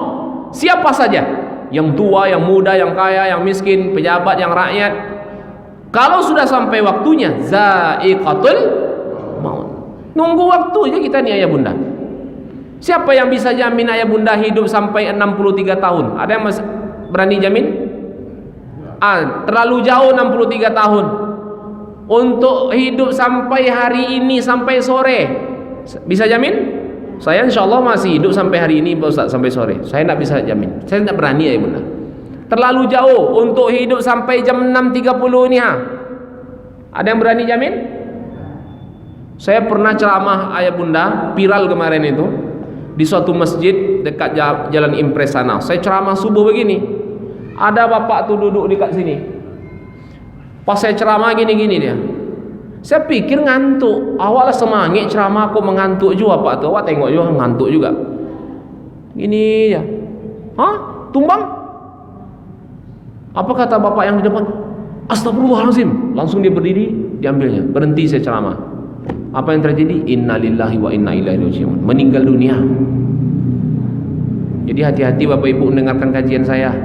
Siapa saja, yang tua, yang muda, yang kaya, yang miskin, pejabat, yang rakyat. Kalau sudah sampai waktunya, za'iqatul maut. Nunggu waktu aja kita nih ayah bunda. Siapa yang bisa jamin ayah bunda hidup sampai 63 tahun? Ada yang berani jamin? Terlalu jauh 63 tahun. Untuk hidup sampai hari ini, sampai sore, bisa jamin? Saya insya Allah masih hidup sampai hari ini Pak Ustaz, sampai sore. Saya tidak bisa jamin. Saya tidak berani ya bunda. terlalu jauh untuk hidup sampai jam 6.30 ni ha. Ada yang berani jamin? Saya pernah ceramah ayah bunda, viral kemarin itu, di suatu masjid dekat Jalan Impres sana. Saya ceramah subuh begini, ada bapak tu duduk dekat sini. Pas saya ceramah gini-gini dia, saya pikir ngantuk. Awalnya semangat ceramah, aku mengantuk juga pak tu. Awak tengok juga ngantuk juga. Gini ya, hah? Tumbang? Apa kata bapak yang di depan? Astagfirullahalazim. Langsung dia berdiri, diambilnya. Berhenti saya ceramah. Apa yang terjadi? Innalillahi wa inna ilaihi raji'un. Meninggal dunia. Jadi hati-hati bapak ibu mendengarkan kajian saya.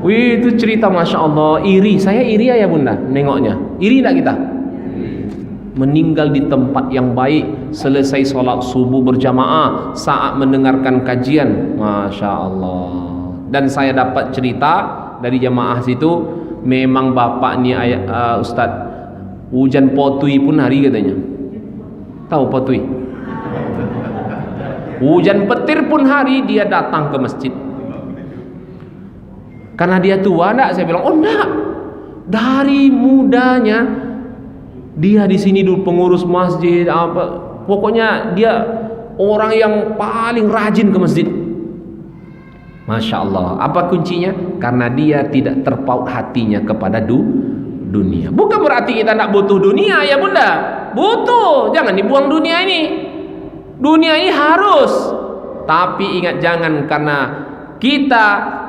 Wih, itu cerita Masya Allah. Iri, saya iri ya bunda nengoknya. Iri tak kita? Meninggal di tempat yang baik, selesai sholat subuh berjamaah, saat mendengarkan kajian. Masya Allah. Dan saya dapat cerita dari jamaah situ, memang bapak ni Ustaz, hujan potui pun hari katanya. Tahu potui? Hujan petir pun hari dia datang ke masjid. Karena dia tua enggak? Saya bilang, oh enggak. Dari mudanya dia di sini dulu pengurus masjid apa. Pokoknya dia orang yang paling rajin ke masjid. Masya Allah. Apa kuncinya? Karena dia tidak terpaut hatinya kepada dunia. Bukan berarti kita tidak butuh dunia ya bunda. Butuh. Jangan dibuang dunia ini. Dunia ini harus. Tapi ingat, jangan karena kita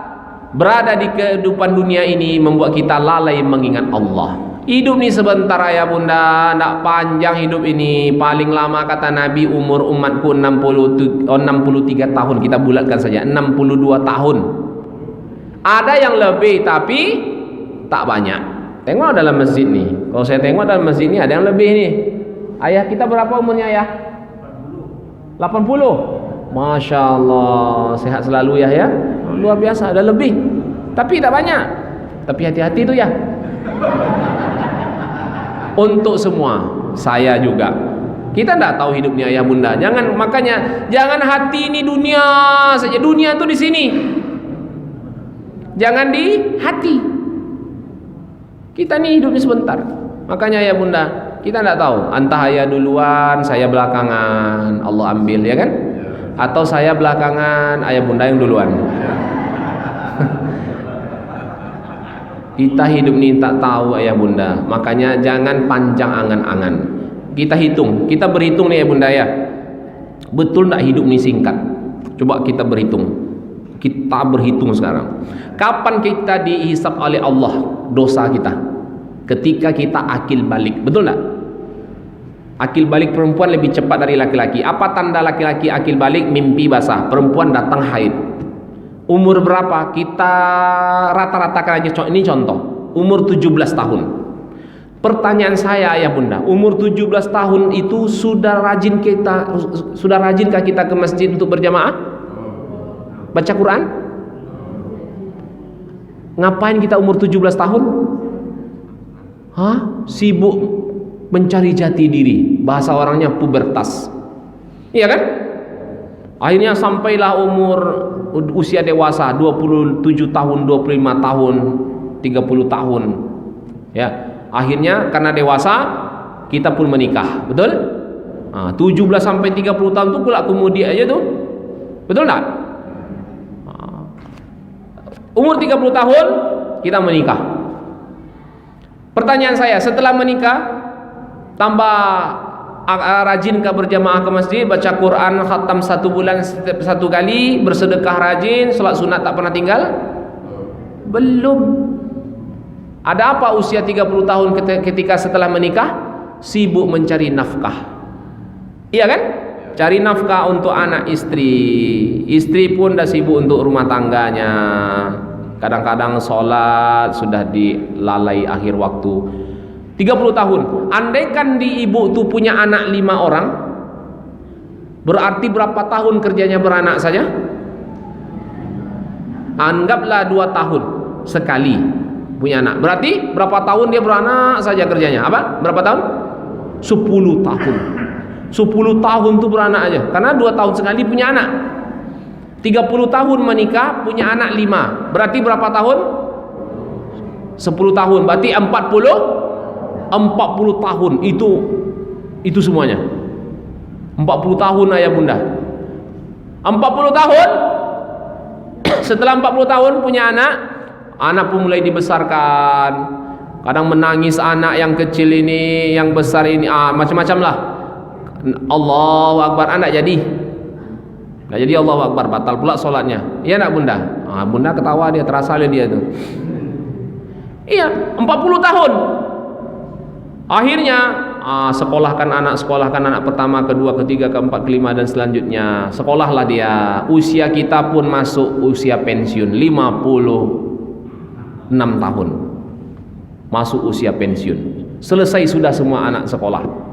berada di kehidupan dunia ini membuat kita lalai mengingat Allah. Hidup ni sebentar ya bunda, tidak panjang hidup ini. Paling lama kata Nabi umur umatku 63 tahun. Kita bulatkan saja 62 tahun. Ada yang lebih tapi tak banyak. Tengok dalam masjid ni. Kalau saya tengok dalam masjid ni ada yang lebih ni. Ayah kita berapa umurnya ayah? 80. Masya Allah, sehat selalu ya. Luar biasa, ada lebih. Tapi tak banyak. Tapi hati-hati tu ya. Untuk semua, saya juga. Kita tidak tahu hidupnya ayah bunda. Makanya jangan hati ini dunia saja. Dunia itu di sini. Jangan di hati. Kita ni hidupnya sebentar. Makanya ayah bunda, kita tidak tahu. Entah ayah duluan, saya belakangan. Allah ambil ya kan? Atau saya belakangan, ayah bunda yang duluan. Kita hidup ni tak tahu ayah bunda. Makanya jangan panjang angan-angan. Kita hitung, kita berhitung nih ayah bunda ya. Betul tak hidup ni singkat? Coba kita berhitung. Kita berhitung sekarang. Kapan kita dihisap oleh Allah dosa kita? Ketika kita akil balik. Betul tak? Akil balik perempuan lebih cepat dari laki-laki. Apa tanda laki-laki akil balik? Mimpi basah. Perempuan datang haid. Umur berapa? Kita rata-ratakan aja. Ini contoh. Umur 17 tahun. Pertanyaan saya ayah bunda, umur 17 tahun itu sudah rajinkah kita ke masjid untuk berjamaah? Baca Quran? Ngapain kita umur 17 tahun? Sibuk mencari jati diri. Bahasa orangnya pubertas. Iya kan? Akhirnya sampailah usia dewasa 27 tahun, 25 tahun, 30 tahun. Ya, akhirnya karena dewasa kita pun menikah. Betul? 17 sampai 30 tahun tu pula kemudi aja tuh. Betul tak? Umur 30 tahun kita menikah. Pertanyaan saya, setelah menikah tambah rajin ke berjamaah ke masjid, baca Quran khatam 1 bulan setiap 1 kali, bersedekah rajin, salat sunat tak pernah tinggal? Belum. Ada apa usia 30 tahun ketika setelah menikah? Sibuk mencari nafkah. Iya kan? Cari nafkah untuk anak istri. Istri pun dah sibuk untuk rumah tangganya. Kadang-kadang sholat sudah dilalai akhir waktu. 30 tahun. Andaikan di ibu tu punya anak 5 orang, berarti berapa tahun kerjanya beranak saja? Anggaplah 2 tahun sekali punya anak. Berarti berapa tahun dia beranak saja kerjanya? Apa? Berapa tahun? 10 tahun. 10 tahun tuh beranak aja. Karena 2 tahun sekali punya anak. 30 tahun menikah, punya anak 5. Berarti berapa tahun? 10 tahun. Berarti 40 tahun. Itu semuanya. 40 tahun ayah bunda. 40 tahun. Setelah 40 tahun punya anak pun mulai dibesarkan. Kadang menangis anak yang kecil ini, yang besar ini, macam-macam lah. Allahu Akbar, anak jadi. Nggak jadi Allahu Akbar, batal pula sholatnya. Iya nak bunda? Bunda ketawa, dia terasa dia tuh. Iya, 40 tahun. Akhirnya sekolahkan anak pertama, kedua, ketiga, keempat, kelima dan selanjutnya. Sekolahlah dia. Usia kita pun masuk usia pensiun, 56 tahun. Masuk usia pensiun. Selesai sudah semua anak sekolah.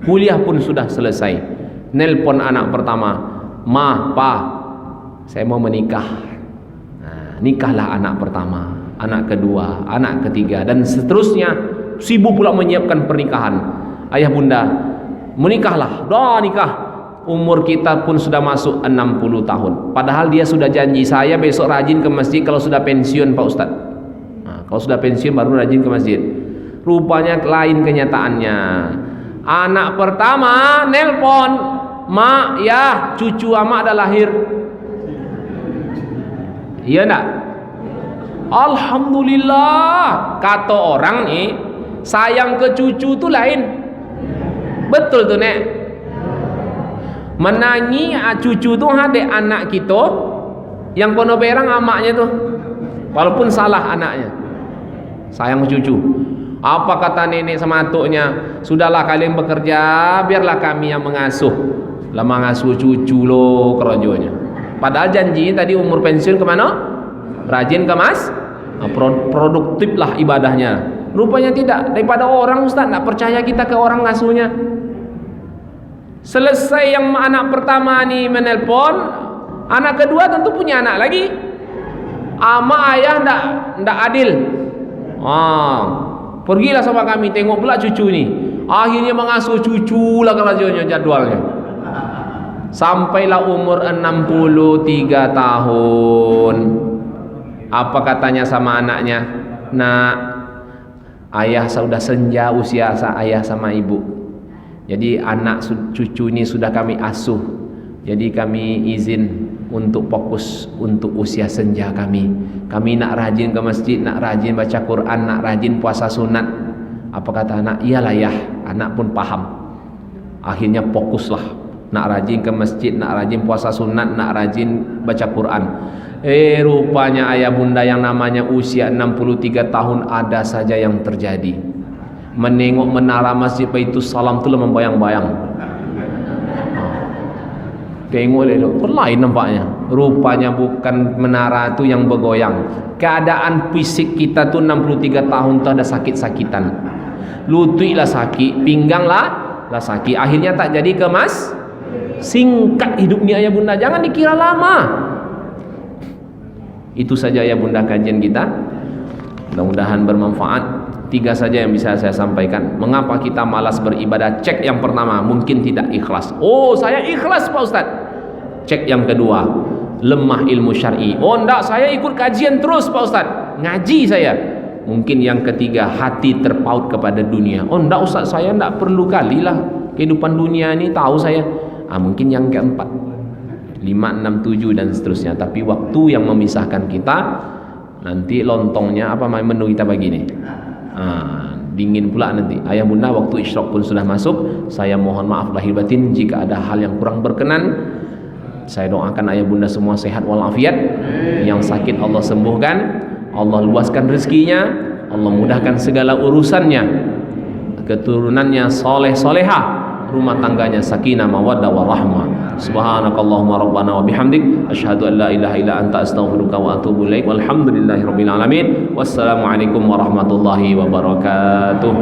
Kuliah pun sudah selesai. Nelpon anak pertama, "Ma, Pa, saya mau menikah." Nikahlah anak pertama, anak kedua, anak ketiga dan seterusnya. Sibuk pula menyiapkan pernikahan. Ayah bunda, menikahlah. Nikah. Umur kita pun sudah masuk 60 tahun. Padahal dia sudah janji, saya besok rajin ke masjid kalau sudah pensiun Pak Ustadz. Kalau sudah pensiun baru rajin ke masjid. Rupanya lain kenyataannya. Anak pertama nelpon, "Mak, ya cucu amak dah lahir." Iya enggak? Alhamdulillah. Kata orang nih, sayang ke cucu tuh lain. Betul tuh nek. Menangi cucu tuh ada anak kita yang kono berang amaknya tuh. Walaupun salah anaknya. Sayang ke cucu. Apa kata nenek sama atuknya? Sudahlah kalian bekerja, biarlah kami yang mengasuh. Lah mengasuh cucu lo kerojonya. Padahal janjinya tadi umur pensiun kemana? Rajin ke mas? Produktif lah ibadahnya. Rupanya tidak. Daripada orang Ustaz, tak percaya kita ke orang ngasuhnya. Selesai yang anak pertama nih menelpon, anak kedua tentu punya anak lagi. Ama ayah ndak adil. Pergilah sama kami, tengok pula cucu nih. Akhirnya mengasuh cucu lah kerajanya jadwalnya. Sampailah umur 63 tahun. Apa katanya sama anaknya? Nak, ayah sudah senja usia ayah sama ibu. Jadi anak cucu ini sudah kami asuh. Jadi kami izin untuk fokus untuk usia senja kami. Kami nak rajin ke masjid, nak rajin baca Quran, nak rajin puasa sunat. Apa kata anak? Iyalah ya. Anak pun paham. Akhirnya fokuslah. Nak rajin ke masjid, nak rajin puasa sunat, nak rajin baca Quran. Rupanya ayah bunda yang namanya usia 63 tahun ada saja yang terjadi. Menengok menara masjid Baitus Salam tu lah membayang-bayang. Tengok elok, lain nampaknya. Rupanya bukan menara tu yang bergoyang. Keadaan fisik kita tu 63 tahun tu ada sakit-sakitan. Lutut lah sakit, pinggang lah sakit. Akhirnya tak jadi kemas. Singkat hidupnya ayah bunda, jangan dikira lama. Itu saja ya bunda kajian kita. Mudah-mudahan bermanfaat. 3 saja yang bisa saya sampaikan. Mengapa kita malas beribadah? Cek yang pertama, mungkin tidak ikhlas. Oh, saya ikhlas Pak Ustaz. Cek yang kedua, lemah ilmu syar'i. Oh, enggak, saya ikut kajian terus Pak Ustaz. Ngaji saya. Mungkin yang ketiga, hati terpaut kepada dunia. Oh, enggak Ustaz, saya enggak perlu kali lah kehidupan dunia ini, tahu saya. Mungkin yang keempat, 5, 6, 7 dan seterusnya. Tapi waktu yang memisahkan kita, nanti lontongnya apa menu kita bagi nih. Dingin pula nanti. Ayah bunda, waktu isyraq pun sudah masuk. Saya mohon maaf lahir batin jika ada hal yang kurang berkenan. Saya doakan ayah bunda semua sehat walafiat. Yang sakit Allah sembuhkan, Allah luaskan rezekinya, Allah mudahkan segala urusannya, keturunannya soleh solehah, rumah tangganya sakinah mawaddah warahmah. Subhanakallahumma rabbana wa bihamdik, asyhadu an la ilaha illa anta astaghfiruka wa atubu ilaik. Walhamdulillahirabbil alamin. Wassalamualaikum warahmatullahi wabarakatuh.